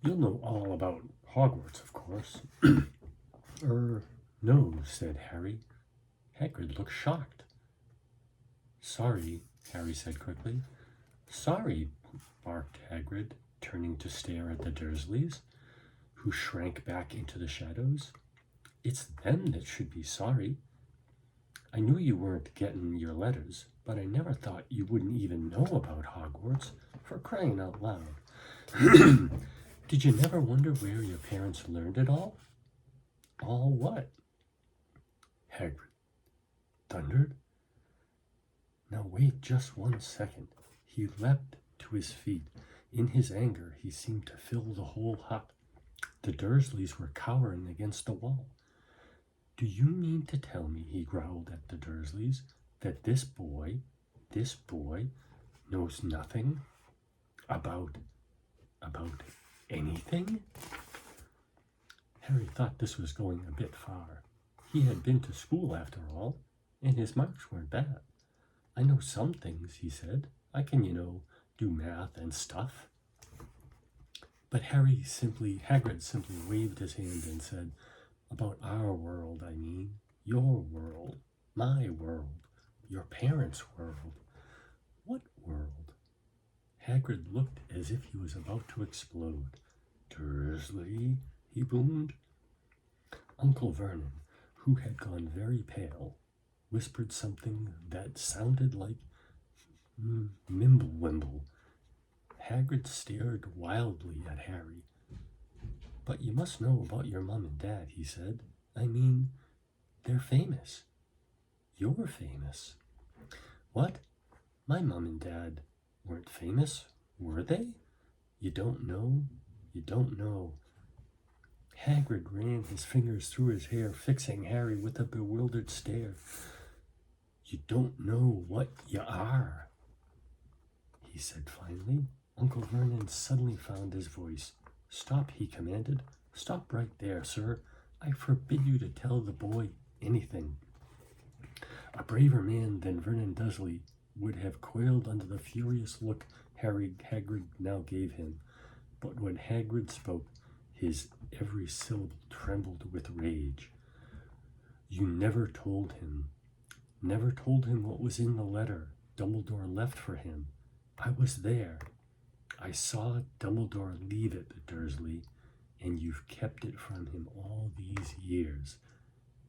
You'll know all about Hogwarts, of course. No, said Harry. Hagrid looked shocked. Sorry, Harry said quickly. Sorry, barked Hagrid, turning to stare at the Dursleys, who shrank back into the shadows. It's them that should be sorry. I knew you weren't getting your letters, but I never thought you wouldn't even know about Hogwarts, for crying out loud. Did you never wonder where your parents learned it all? All what? Hagrid thundered. Now wait just 1 second. He leapt to his feet. In his anger, he seemed to fill the whole hut. The Dursleys were cowering against the wall. Do you mean to tell me, he growled at the Dursleys, that this boy knows nothing about anything? Harry thought this was going a bit far. He had been to school after all, and his marks weren't bad. I know some things, he said. I can, do math and stuff. But Hagrid simply waved his hand and said, about our world, I mean. Your world. My world. Your parents' world. What world? Hagrid looked as if he was about to explode. Dursley, he boomed. Uncle Vernon, who had gone very pale, whispered something that sounded like Mimblewimble. Hagrid stared wildly at Harry. But you must know about your mom and dad, he said. I mean, they're famous. You're famous. What? My mom and dad weren't famous, were they? You don't know? You don't know. Hagrid ran his fingers through his hair, fixing Harry with a bewildered stare. You don't know what you are, he said finally. Uncle Vernon suddenly found his voice. Stop, he commanded. Stop right there, sir. I forbid you to tell the boy anything. A braver man than Vernon Dursley would have quailed under the furious look Hagrid now gave him. But when Hagrid spoke, his every syllable trembled with rage. You never told him what was in the letter Dumbledore left for him. I was there. I saw Dumbledore leave it, Dursley, and you've kept it from him all these years.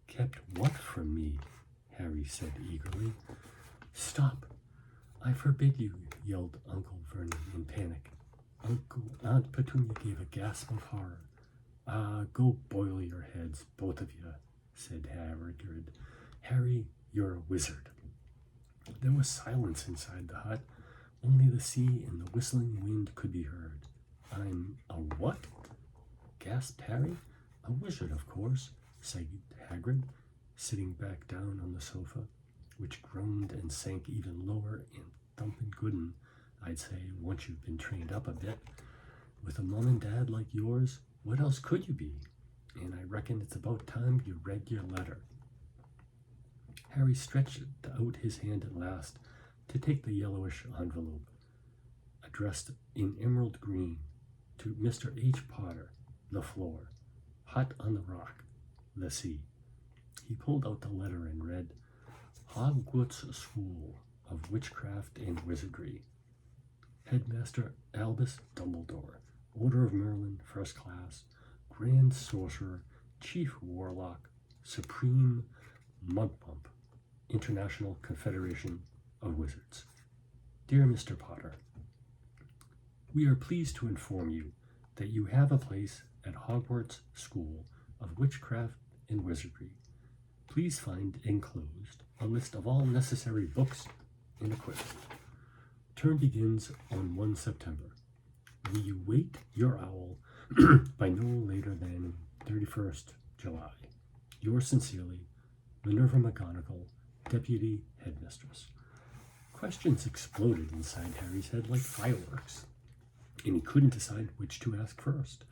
Kept what from me? Harry said eagerly. Stop! I forbid you, yelled Uncle Vernon in panic. Aunt Petunia gave a gasp of horror. Go boil your heads, both of you, said Hagrid. Harry, you're a wizard. There was silence inside the hut. Only the sea and the whistling wind could be heard. I'm a what? Gasped Harry. A wizard, of course, said Hagrid, sitting back down on the sofa, which groaned and sank even lower and thumping gooden, I'd say, once you've been trained up a bit. With a mom and dad like yours, what else could you be? And I reckon it's about time you read your letter. Harry stretched out his hand at last to take the yellowish envelope, addressed in emerald green to Mr. H. Potter, the floor, hut on the rock, the sea. He pulled out the letter and read, Hogwarts School of Witchcraft and Wizardry. Headmaster Albus Dumbledore, Order of Merlin, First Class, Grand Sorcerer, Chief Warlock, Supreme Mugpump, International Confederation of Wizards. Dear Mr. Potter, we are pleased to inform you that you have a place at Hogwarts School of Witchcraft and Wizardry. Please find enclosed a list of all necessary books and equipment. Term begins on 1 September. Will you wait your owl by no later than 31st July? Yours sincerely, Minerva McGonagall, Deputy Headmistress. Questions exploded inside Harry's head like fireworks, and he couldn't decide which to ask first.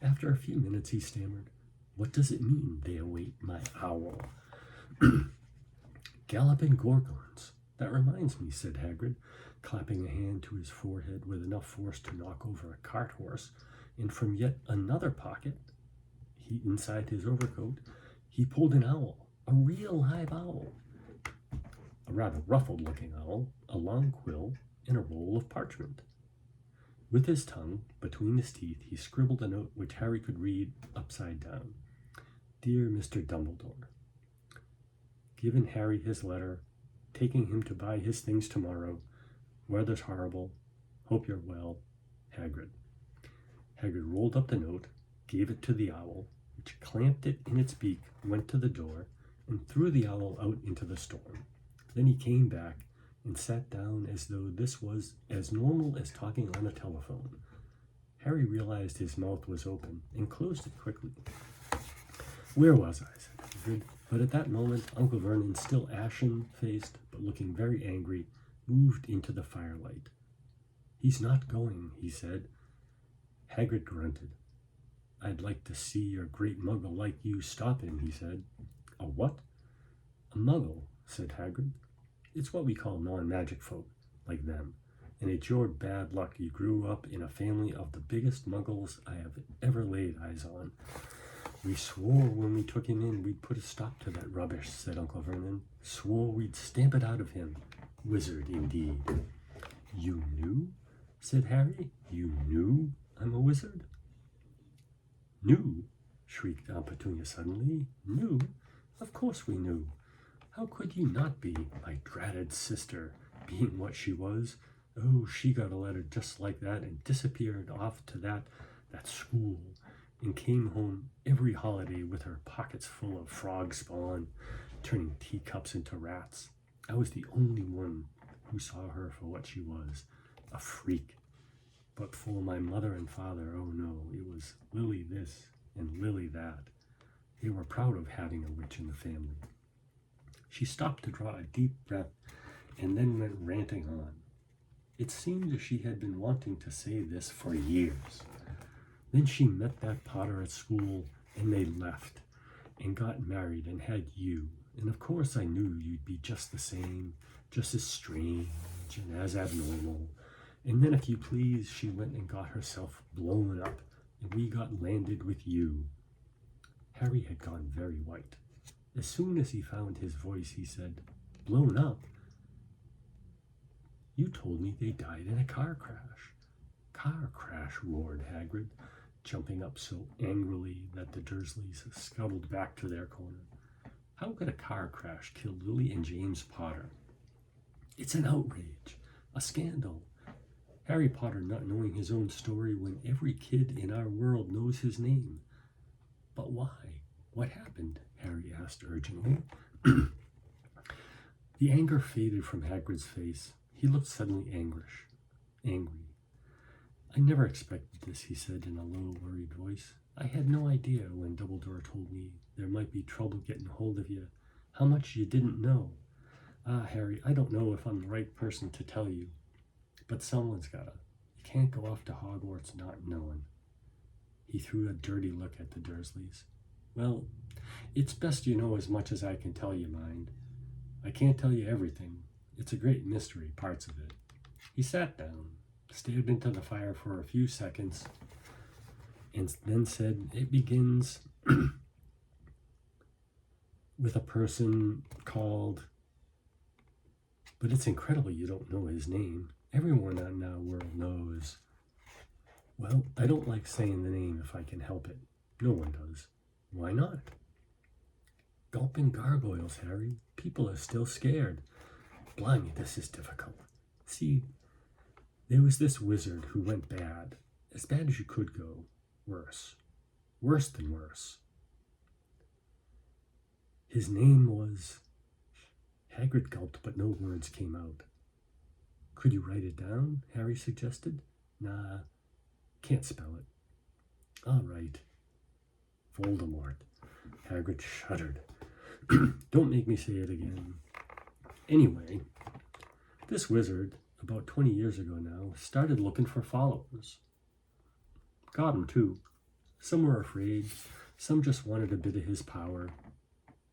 After a few minutes, he stammered, What does it mean, they await my owl? Galloping Gorgons, That reminds me, said Hagrid, clapping a hand to his forehead with enough force to knock over a cart horse, and from yet another pocket, inside his overcoat, he pulled an owl, a real live owl, a rather ruffled-looking owl, a long quill, and a roll of parchment. With his tongue between his teeth, he scribbled a note which Harry could read upside down. Dear Mr. Dumbledore, given Harry his letter, taking him to buy his things tomorrow. Weather's horrible. Hope you're well. Hagrid. Hagrid rolled up the note, gave it to the owl, which clamped it in its beak, went to the door, and threw the owl out into the storm. Then he came back and sat down as though this was as normal as talking on a telephone. Harry realized his mouth was open and closed it quickly. Where was I? Said Hagrid. But at that moment, Uncle Vernon, still ashen-faced but looking very angry, moved into the firelight. He's not going, he said. Hagrid grunted. I'd like to see a great muggle like you stop him, he said. A what? A muggle, said Hagrid. It's what we call non-magic folk, like them. And it's your bad luck you grew up in a family of the biggest muggles I have ever laid eyes on. We swore when we took him in we'd put a stop to that rubbish, said Uncle Vernon. Swore we'd stamp it out of him. Wizard, indeed. You knew? Said Harry. You knew I'm a wizard? Knew? Shrieked Aunt Petunia suddenly. Knew? Of course we knew. How could you not be, my dratted sister, being what she was? Oh, she got a letter just like that and disappeared off to that school, and came home every holiday with her pockets full of frog spawn, turning teacups into rats. I was the only one who saw her for what she was, a freak. But for my mother and father, oh no, it was Lily this and Lily that. They were proud of having a witch in the family. She stopped to draw a deep breath and then went ranting on. It seemed as she had been wanting to say this for years. Then she met that Potter at school, and they left, and got married, and had you. And of course I knew you'd be just the same, just as strange and as abnormal. And then, if you please, she went and got herself blown up, and we got landed with you. Harry had gone very white. As soon as he found his voice, he said, Blown up? You told me they died in a car crash. Car crash, roared Hagrid, jumping up so angrily that the Dursleys scuttled back to their corner. How could a car crash kill Lily and James Potter? It's an outrage, a scandal. Harry Potter not knowing his own story when every kid in our world knows his name. But why? What happened? Harry asked urgently. The anger faded from Hagrid's face. He looked suddenly angry. I never expected this, he said in a low, worried voice. I had no idea when Dumbledore told me there might be trouble getting hold of you, how much you didn't know. Ah, Harry, I don't know if I'm the right person to tell you, but someone's gotta. You can't go off to Hogwarts not knowing. He threw a dirty look at the Dursleys. Well, it's best you know as much as I can tell you, mind. I can't tell you everything. It's a great mystery, parts of it. He sat down, stared into the fire for a few seconds, and then said, It begins with a person called... But it's incredible you don't know his name. Everyone in our world knows. Well, I don't like saying the name if I can help it. No one does. Why not? Gulping gargoyles, Harry. People are still scared. Blimey, this is difficult. See, there was this wizard who went bad. As bad as you could go. Worse. Worse than worse. His name was... Hagrid gulped, but no words came out. Could you write it down? Harry suggested. Nah, can't spell it. All right. Voldemort. Hagrid shuddered. Don't make me say it again. Anyway, this wizard, about 20 years ago now, started looking for followers. Got 'em too. Some were afraid. Some just wanted a bit of his power.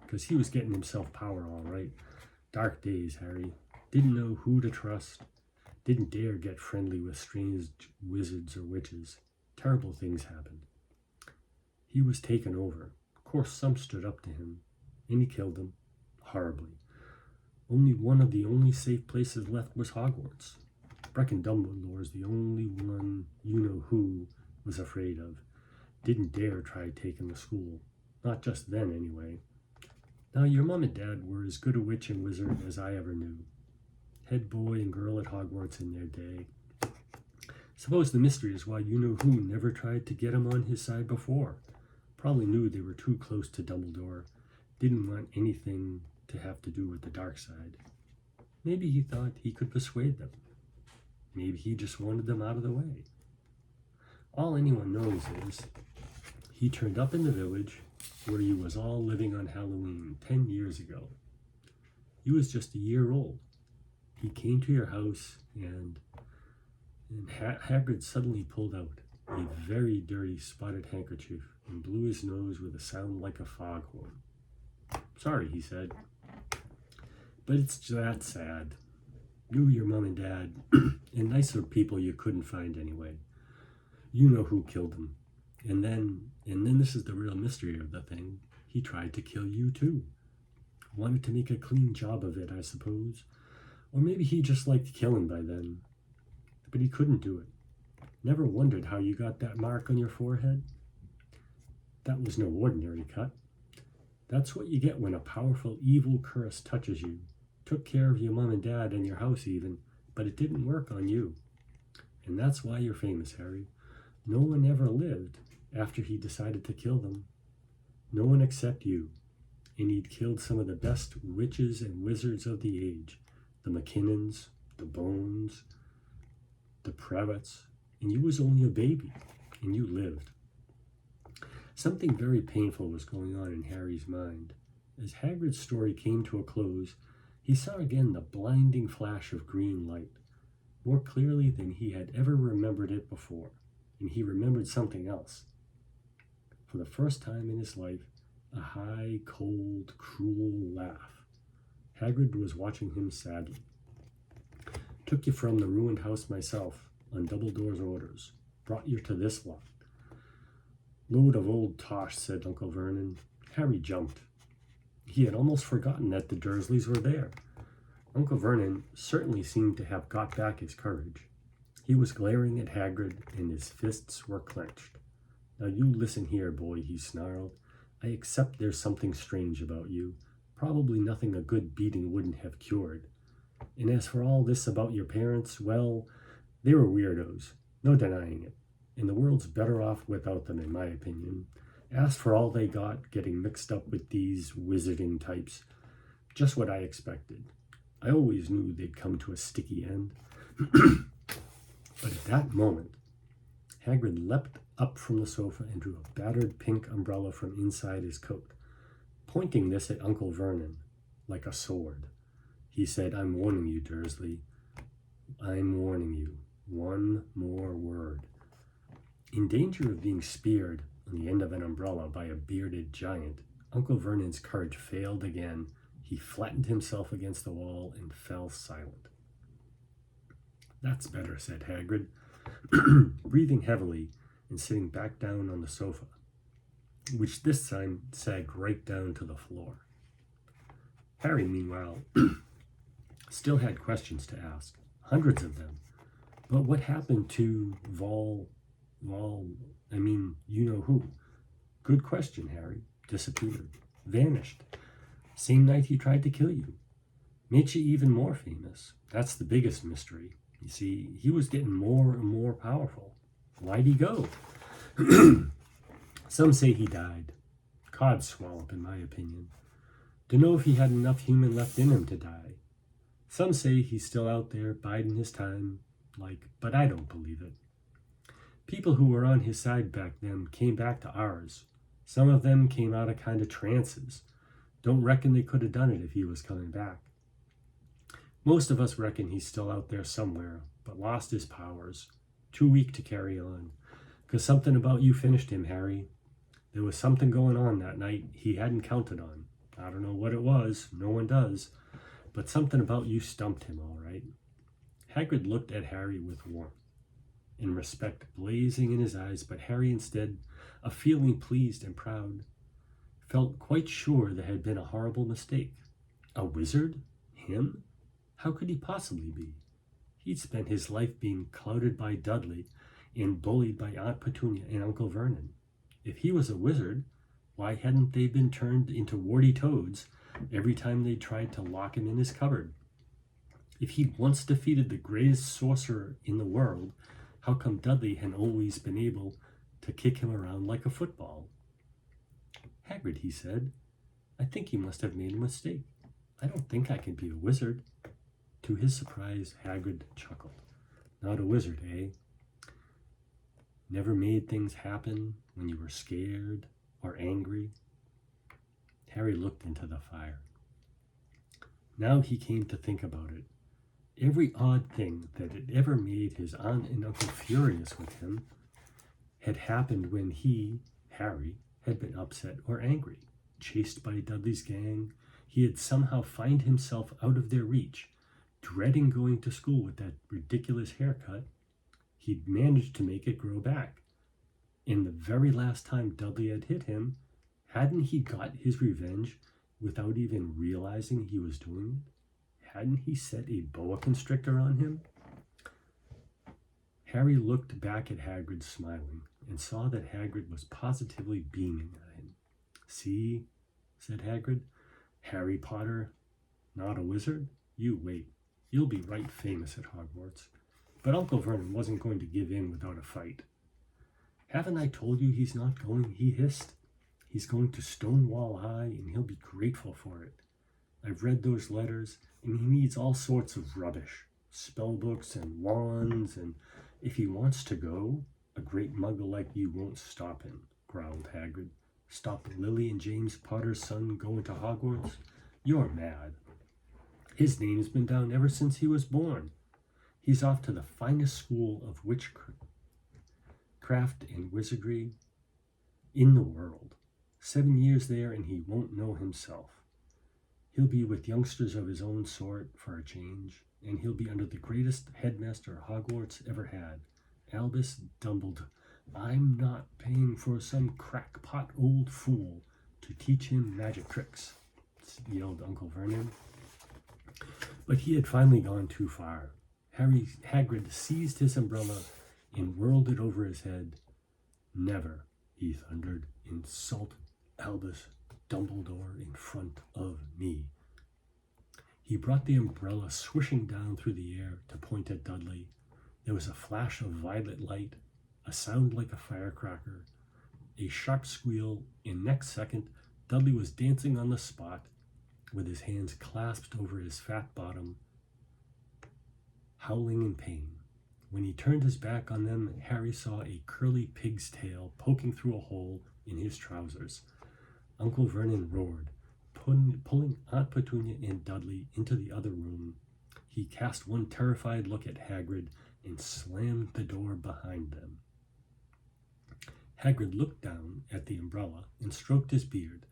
Because he was getting himself power all right. Dark days, Harry. didn't know who to trust, didn't dare get friendly with strange wizards or witches. Terrible things happened. He was taken over. Of course, some stood up to him, and he killed them, horribly. Only one of the only safe places left was Hogwarts. Reckon Dumbledore's the only one you-know-who was afraid of. Didn't dare try taking the school. Not just then, anyway. Now, your mom and dad were as good a witch and wizard as I ever knew. Head boy and girl at Hogwarts in their day. Suppose the mystery is why you-know-who never tried to get him on his side before. Probably knew they were too close to Dumbledore. Didn't want anything to have to do with the dark side. Maybe he thought he could persuade them. Maybe he just wanted them out of the way. All anyone knows is he turned up in the village where you was all living on Halloween 10 years ago. You was just a year old. He came to your house and Hagrid suddenly pulled out a very dirty spotted handkerchief and blew his nose with a sound like a foghorn. Sorry, he said, but it's that sad. You, your mom and dad, and nicer people you couldn't find anyway. You know who killed him. And then this is the real mystery of the thing. He tried to kill you too. Wanted to make a clean job of it, I suppose. Or maybe he just liked killing by then. But he couldn't do it. Never wondered how you got that mark on your forehead? That was no ordinary cut. That's what you get when a powerful evil curse touches you. Took care of your mom and dad and your house even, but it didn't work on you. And that's why you're famous, Harry. No one ever lived after he decided to kill them. No one except you. And he'd killed some of the best witches and wizards of the age. The McKinnons, the Bones, the Prevets, and you was only a baby, and you lived. Something very painful was going on in Harry's mind. As Hagrid's story came to a close, he saw again the blinding flash of green light, more clearly than he had ever remembered it before, and he remembered something else. For the first time in his life, a high, cold, cruel laugh. Hagrid was watching him sadly. Took you from the ruined house myself, on Dumbledore's orders. Brought you to this lot. Load of old tosh, said Uncle Vernon. Harry jumped. He had almost forgotten that the Dursleys were there. Uncle Vernon certainly seemed to have got back his courage. He was glaring at Hagrid, and his fists were clenched. Now you listen here, boy, he snarled. I accept there's something strange about you. Probably nothing a good beating wouldn't have cured. And as for all this about your parents, well, they were weirdos. No denying it. And the world's better off without them, in my opinion. Asked for all they got, getting mixed up with these wizarding types. Just what I expected. I always knew they'd come to a sticky end. But at that moment, Hagrid leapt up from the sofa and drew a battered pink umbrella from inside his coat, pointing this at Uncle Vernon like a sword. He said, I'm warning you, Dursley. I'm warning you. One more word. In danger of being speared on the end of an umbrella by a bearded giant, Uncle Vernon's courage failed again. He flattened himself against the wall and fell silent. That's better, said Hagrid, breathing heavily and sitting back down on the sofa, which this time sagged right down to the floor. Harry, meanwhile, still had questions to ask, hundreds of them. But what happened to you-know-who? Good question, Harry. Disappeared. Vanished. Same night he tried to kill you. Makes you even more famous. That's the biggest mystery. You see, he was getting more and more powerful. Why'd he go? Some say he died. Cod swamp, in my opinion. Dunno if he had enough human left in him to die. Some say he's still out there biding his time, but I don't believe it. People who were on his side back then came back to ours. Some of them came out of kind of trances. Don't reckon they could have done it if he was coming back. Most of us reckon he's still out there somewhere, but lost his powers. Too weak to carry on. 'Cause something about you finished him, Harry. There was something going on that night he hadn't counted on. I don't know what it was. No one does. but something about you stumped him, all right." Hagrid looked at Harry with warmth and respect blazing in his eyes, but Harry, instead of feeling pleased and proud, felt quite sure there had been a horrible mistake. A wizard? Him? How could he possibly be? He'd spent his life being clouded by Dudley and bullied by Aunt Petunia and Uncle Vernon. If he was a wizard, why hadn't they been turned into warty toads every time they tried to lock him in his cupboard? If he'd once defeated the greatest sorcerer in the world, how come Dudley had always been able to kick him around like a football? "Hagrid," he said, "I think you must have made a mistake. I don't think I can be a wizard." To his surprise, Hagrid chuckled. "Not a wizard, eh? Never made things happen when you were scared or angry?" Harry looked into the fire. Now he came to think about it. Every odd thing that had ever made his aunt and uncle furious with him had happened when he, Harry, had been upset or angry. Chased by Dudley's gang, he had somehow found himself out of their reach, dreading going to school with that ridiculous haircut. He'd managed to make it grow back. And the very last time Dudley had hit him, hadn't he got his revenge without even realizing he was doing it? Hadn't he set a boa constrictor on him? Harry looked back at Hagrid smiling and saw that Hagrid was positively beaming at him. "See," said Hagrid, "Harry Potter, not a wizard? You wait. You'll be right famous at Hogwarts." But Uncle Vernon wasn't going to give in without a fight. "Haven't I told you he's not going?" he hissed. "He's going to Stonewall High, and he'll be grateful for it. I've read those letters, and he needs all sorts of rubbish, spell books and wands, and if he wants to go, a great muggle like you won't stop him," growled Hagrid. "Stop Lily and James Potter's son going to Hogwarts? You're mad. His name's been down ever since he was born. He's off to the finest school of witchcraft and wizardry in the world. 7 years there, and he won't know himself. He'll be with youngsters of his own sort for a change, and he'll be under the greatest headmaster Hogwarts ever had, Albus Dumbledore. I'm not paying for some crackpot old fool to teach him magic tricks," yelled Uncle Vernon. But he had finally gone too far. Hagrid seized his umbrella and whirled it over his head. "Never," he thundered, "insult Albus Dumbledore in front of me." He brought the umbrella swishing down through the air to point at Dudley. There was a flash of violet light, a sound like a firecracker, a sharp squeal, and next second, Dudley was dancing on the spot with his hands clasped over his fat bottom, howling in pain. When he turned his back on them, Harry saw a curly pig's tail poking through a hole in his trousers. Uncle Vernon roared, pulling Aunt Petunia and Dudley into the other room. He cast one terrified look at Hagrid and slammed the door behind them. Hagrid looked down at the umbrella and stroked his beard.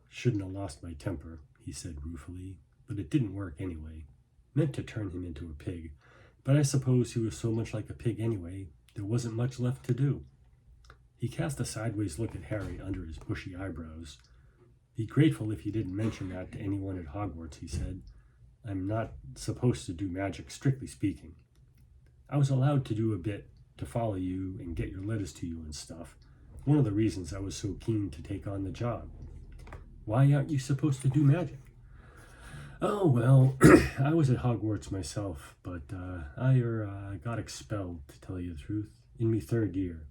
"Shouldn't have lost my temper," he said ruefully, "but it didn't work anyway. Meant to turn him into a pig, but I suppose he was so much like a pig anyway, there wasn't much left to do." He cast a sideways look at Harry under his bushy eyebrows. "Be grateful if you didn't mention that to anyone at Hogwarts," he said. "I'm not supposed to do magic, strictly speaking. I was allowed to do a bit to follow you and get your letters to you and stuff. One of the reasons I was so keen to take on the job. Why aren't you supposed to do magic?" "Oh, well, I was at Hogwarts myself, but I got expelled, to tell you the truth, in me 3rd year.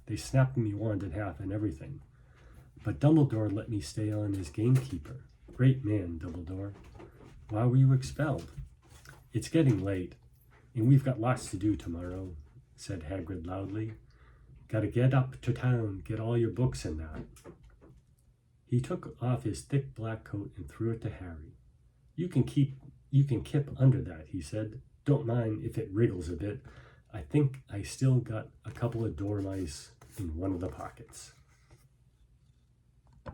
They snapped me wand in half and everything. But Dumbledore let me stay on as gamekeeper. Great man, Dumbledore. Why were you expelled?" "It's getting late, and we've got lots to do tomorrow," said Hagrid loudly. "Gotta get up to town, get all your books and that." He took off his thick black coat and threw it to Harry. You can kip under that," he said. "Don't mind if it wriggles a bit. I think I still got a couple of dormice in one of the pockets."